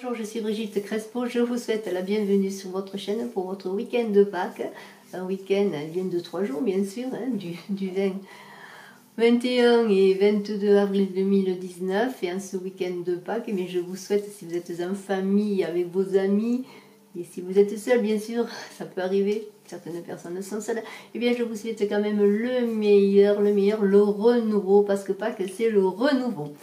Bonjour, je suis Brigitte Crespo, je vous souhaite la bienvenue sur votre chaîne pour votre week-end de Pâques. Un week-end bien de 3 jours bien sûr, hein, du 21 et 22 avril 2019. Et en ce week-end de Pâques, eh bien, je vous souhaite, si vous êtes en famille avec vos amis, et si vous êtes seul bien sûr, ça peut arriver, certaines personnes sont seules, eh bien je vous souhaite quand même le meilleur, le renouveau, parce que Pâques c'est le renouveau.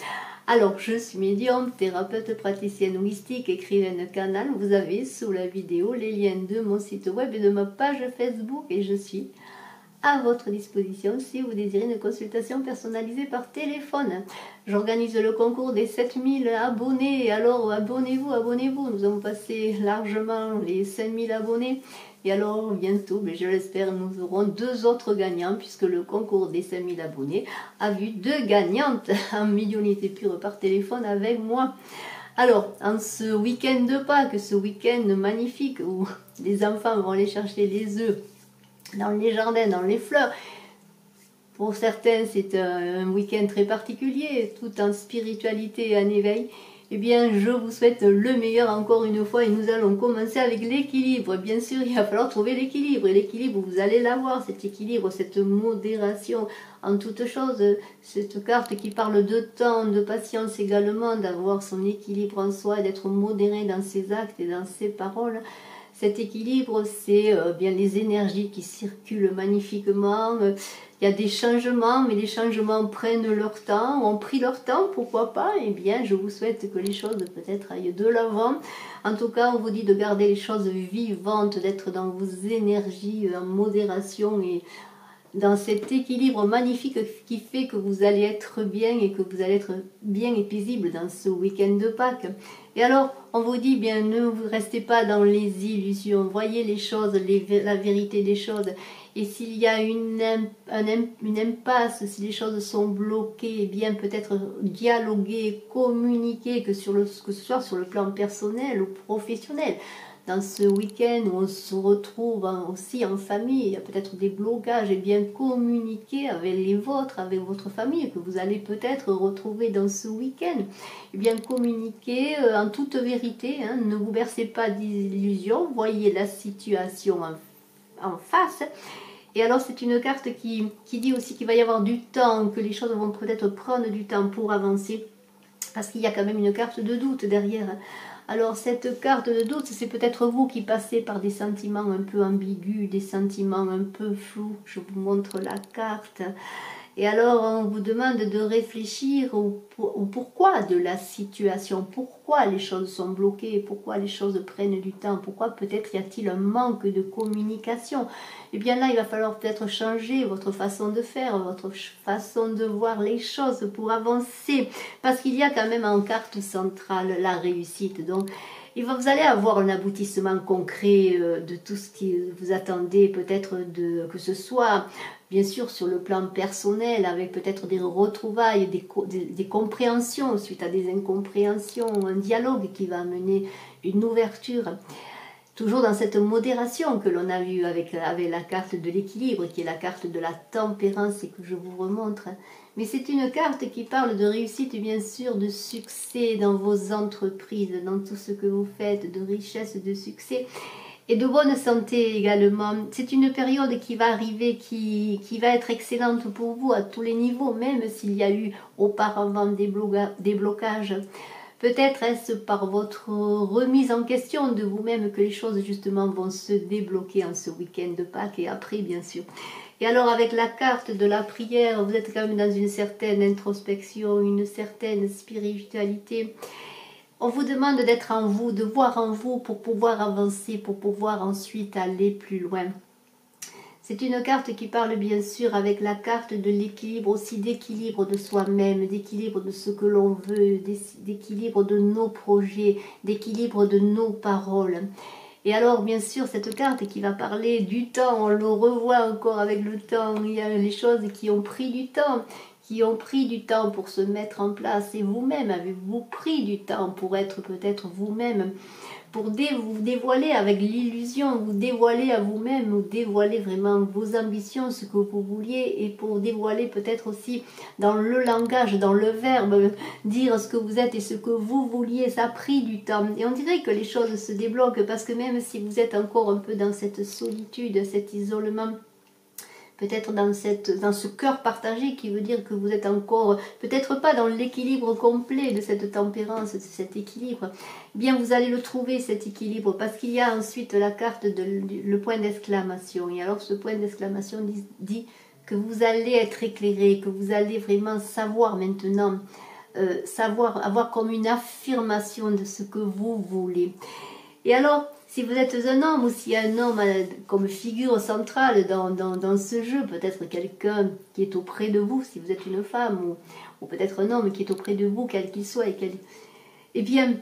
Alors, je suis médium, thérapeute, praticienne holistique, écrivaine canal. Vous avez sous la vidéo les liens de mon site web et de ma page Facebook et je suis à votre disposition si vous désirez une consultation personnalisée par téléphone. J'organise le concours des 7000 abonnés, alors abonnez-vous, abonnez-vous. Nous avons passé largement les 5000 abonnés. Et alors bientôt, je l'espère, nous aurons 2 autres gagnants puisque le concours des 5000 abonnés a vu 2 gagnantes en médiumnité pure par téléphone avec moi. Alors, en ce week-end de Pâques, ce week-end magnifique où les enfants vont aller chercher les œufs dans les jardins, dans les fleurs. Pour certains, c'est un week-end très particulier, tout en spiritualité et en éveil. Eh bien, je vous souhaite le meilleur encore une fois et nous allons commencer avec l'équilibre. Bien sûr, il va falloir trouver l'équilibre. Et l'équilibre, vous allez l'avoir, cet équilibre, cette modération en toute chose. Cette carte qui parle de temps, de patience également, d'avoir son équilibre en soi, d'être modéré dans ses actes et dans ses paroles. Cet équilibre, c'est bien les énergies qui circulent magnifiquement. Il y a des changements, mais les changements prennent leur temps, ont pris leur temps, pourquoi pas. Eh bien, je vous souhaite que les choses peut-être aillent de l'avant. En tout cas, on vous dit de garder les choses vivantes, d'être dans vos énergies en modération et dans cet équilibre magnifique qui fait que vous allez être bien et que vous allez être bien et paisible dans ce week-end de Pâques. Et alors, on vous dit, bien, ne vous restez pas dans les illusions, voyez les choses, la vérité des choses. Et s'il y a une impasse, si les choses sont bloquées, eh bien peut-être dialoguer, communiquer, que ce soit sur le plan personnel ou professionnel. Dans ce week-end où on se retrouve aussi en famille, il y a peut-être des blocages, et bien communiquer avec les vôtres, avec votre famille, que vous allez peut-être retrouver dans ce week-end. Et bien communiquer en toute vérité, hein, ne vous bercez pas d'illusions, voyez la situation en face. Et alors c'est une carte qui dit aussi qu'il va y avoir du temps, que les choses vont peut-être prendre du temps pour avancer, parce qu'il y a quand même une carte de doute derrière. Alors cette carte de doute, c'est peut-être vous qui passez par des sentiments un peu ambigus, des sentiments un peu flous. Je vous montre la carte. Et alors on vous demande de réfléchir au pourquoi de la situation, pourquoi les choses sont bloquées, pourquoi les choses prennent du temps, pourquoi peut-être y a-t-il un manque de communication. Et bien là, il va falloir peut-être changer votre façon de faire, votre façon de voir les choses pour avancer. Parce qu'il y a quand même en carte centrale la réussite. Donc vous allez avoir un aboutissement concret de tout ce que vous attendez, peut-être que ce soit bien sûr sur le plan personnel, avec peut-être des retrouvailles, des compréhensions suite à des incompréhensions, un dialogue qui va amener une ouverture. Toujours dans cette modération que l'on a vue avec la carte de l'équilibre, qui est la carte de la tempérance et que je vous remontre. Mais c'est une carte qui parle de réussite, bien sûr, de succès dans vos entreprises, dans tout ce que vous faites, de richesse, de succès. Et de bonne santé également. C'est une période qui va arriver, qui va être excellente pour vous à tous les niveaux, même s'il y a eu auparavant des blocages. Peut-être est-ce par votre remise en question de vous-même que les choses justement vont se débloquer en ce week-end de Pâques et après bien sûr. Et alors avec la carte de la prière, vous êtes quand même dans une certaine introspection, une certaine spiritualité. On vous demande d'être en vous, de voir en vous pour pouvoir avancer, pour pouvoir ensuite aller plus loin. C'est une carte qui parle bien sûr avec la carte de l'équilibre, aussi d'équilibre de soi-même, d'équilibre de ce que l'on veut, d'équilibre de nos projets, d'équilibre de nos paroles. Et alors bien sûr cette carte qui va parler du temps, on le revoit encore avec le temps, il y a les choses qui ont pris du temps, qui ont pris du temps pour se mettre en place, et vous-même, avez-vous pris du temps pour être peut-être vous-même, pour vous dévoiler avec l'illusion, vous dévoiler à vous-même, vous dévoiler vraiment vos ambitions, ce que vous vouliez, et pour dévoiler peut-être aussi dans le langage, dans le verbe, dire ce que vous êtes et ce que vous vouliez, ça a pris du temps. Et on dirait que les choses se débloquent, parce que même si vous êtes encore un peu dans cette solitude, cet isolement, peut-être dans ce cœur partagé qui veut dire que vous êtes encore, peut-être pas dans l'équilibre complet de cette tempérance, de cet équilibre, eh bien vous allez le trouver cet équilibre, parce qu'il y a ensuite la carte le point d'exclamation. Et alors ce point d'exclamation dit que vous allez être éclairé, que vous allez vraiment savoir maintenant, avoir comme une affirmation de ce que vous voulez. Et alors, si vous êtes un homme, ou s'il y a un homme comme figure centrale dans ce jeu, peut-être quelqu'un qui est auprès de vous, si vous êtes une femme, ou peut-être un homme qui est auprès de vous, quel qu'il soit, eh bien,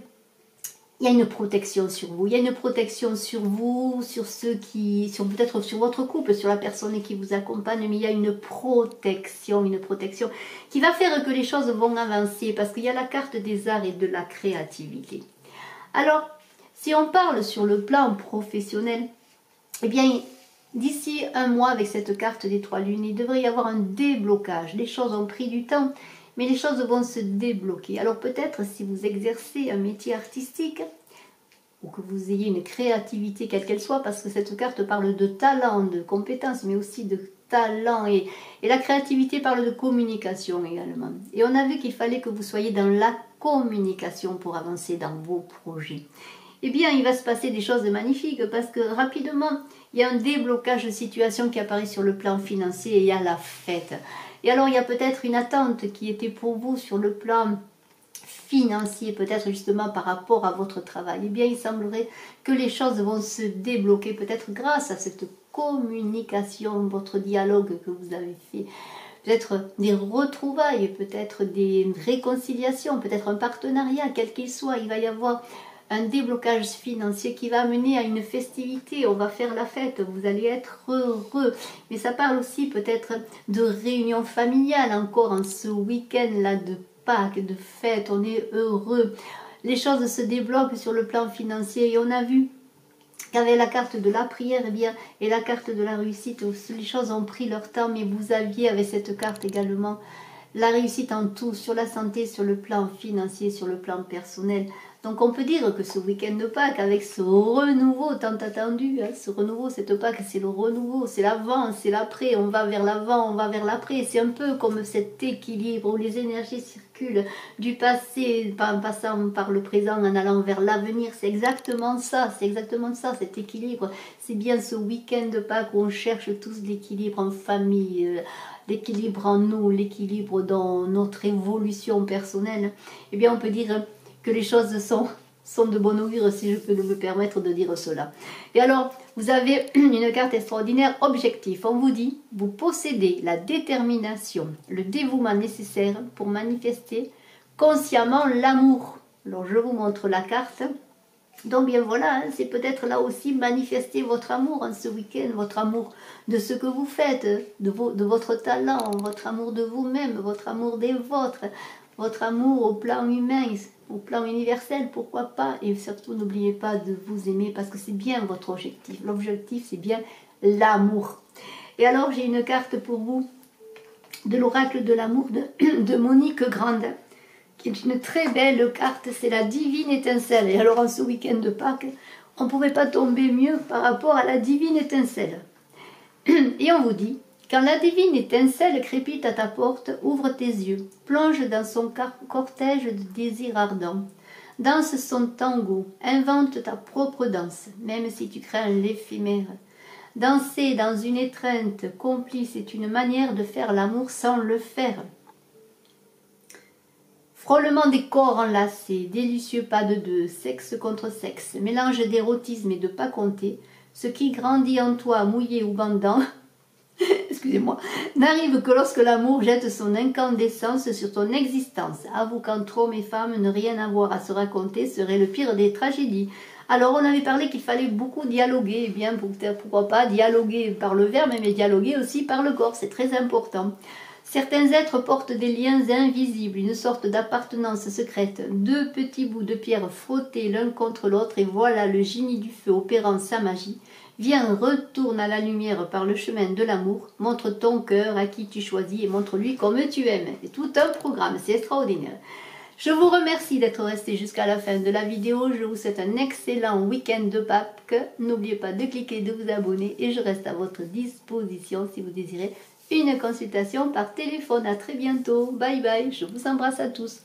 il y a une protection sur vous, il y a une protection sur vous, peut-être sur votre couple, sur la personne qui vous accompagne, mais il y a une protection qui va faire que les choses vont avancer, parce qu'il y a la carte des arts et de la créativité. Alors, si on parle sur le plan professionnel, eh bien, d'ici un mois, avec cette carte des 3 lunes, il devrait y avoir un déblocage. Les choses ont pris du temps, mais les choses vont se débloquer. Alors peut-être si vous exercez un métier artistique, ou que vous ayez une créativité quelle qu'elle soit, parce que cette carte parle de talent, de compétences, mais aussi de talent, et la créativité parle de communication également. Et on a vu qu'il fallait que vous soyez dans la communication pour avancer dans vos projets. Eh bien, il va se passer des choses magnifiques, parce que rapidement, il y a un déblocage de situation qui apparaît sur le plan financier, et il y a la fête. Et alors, il y a peut-être une attente qui était pour vous sur le plan financier, peut-être justement par rapport à votre travail. Eh bien, il semblerait que les choses vont se débloquer, peut-être grâce à cette communication, votre dialogue que vous avez fait. Peut-être des retrouvailles, peut-être des réconciliations, peut-être un partenariat, quel qu'il soit. Il va y avoir un déblocage financier qui va amener à une festivité, on va faire la fête, vous allez être heureux. Mais ça parle aussi peut-être de réunion familiale, encore en ce week-end-là de Pâques, de fête, on est heureux. Les choses se débloquent sur le plan financier, et on a vu qu'avec la carte de la prière, eh bien, et la carte de la réussite, les choses ont pris leur temps, mais vous aviez avec cette carte également la réussite en tout, sur la santé, sur le plan financier, sur le plan personnel. Donc on peut dire que ce week-end de Pâques, avec ce renouveau tant attendu, ce renouveau, cette Pâques, c'est le renouveau, c'est l'avant, c'est l'après, on va vers l'avant, on va vers l'après. C'est un peu comme cet équilibre où les énergies circulent du passé, en passant par le présent, en allant vers l'avenir. C'est exactement ça, cet équilibre. C'est bien ce week-end de Pâques où on cherche tous l'équilibre en famille, l'équilibre en nous, l'équilibre dans notre évolution personnelle. Eh bien, on peut dire que les choses sont de bon augure, si je peux me permettre de dire cela. Et alors, vous avez une carte extraordinaire, objectif. On vous dit, vous possédez la détermination, le dévouement nécessaire pour manifester consciemment l'amour. Alors, je vous montre la carte. Donc bien voilà, c'est peut-être là aussi manifester votre amour en ce week-end, votre amour de ce que vous faites, de votre talent, votre amour de vous-même, votre amour des vôtres, votre amour au plan humain, au plan universel, pourquoi pas. Et surtout, n'oubliez pas de vous aimer, parce que c'est bien votre objectif. L'objectif, c'est bien l'amour. Et alors, j'ai une carte pour vous de l'oracle de l'amour de Monique Grandin, qui est une très belle carte, c'est la divine étincelle. Et alors en ce week-end de Pâques, on ne pouvait pas tomber mieux par rapport à la divine étincelle. Et on vous dit, quand la divine étincelle crépite à ta porte, ouvre tes yeux, plonge dans son cortège de désirs ardents, danse son tango, invente ta propre danse, même si tu crains l'éphémère. Danser dans une étreinte complice est une manière de faire l'amour sans le faire. Frôlement des corps enlacés, délicieux pas de deux, sexe contre sexe, mélange d'érotisme et de pas compter, ce qui grandit en toi, mouillé ou bandant, excusez-moi, n'arrive que lorsque l'amour jette son incandescence sur ton existence. Avoue qu'entre hommes et femmes, ne rien avoir à se raconter serait le pire des tragédies. Alors on avait parlé qu'il fallait beaucoup dialoguer, eh bien pourquoi pas dialoguer par le verbe, mais dialoguer aussi par le corps, c'est très important. Certains êtres portent des liens invisibles, une sorte d'appartenance secrète. Deux petits bouts de pierre frottés l'un contre l'autre et voilà le génie du feu opérant sa magie. Viens, retourne à la lumière par le chemin de l'amour, montre ton cœur à qui tu choisis et montre-lui comme tu aimes. C'est tout un programme, c'est extraordinaire. Je vous remercie d'être resté jusqu'à la fin de la vidéo. Je vous souhaite un excellent week-end de Pâques. N'oubliez pas de cliquer, de vous abonner et je reste à votre disposition si vous désirez une consultation par téléphone. À très bientôt. Bye bye. Je vous embrasse à tous.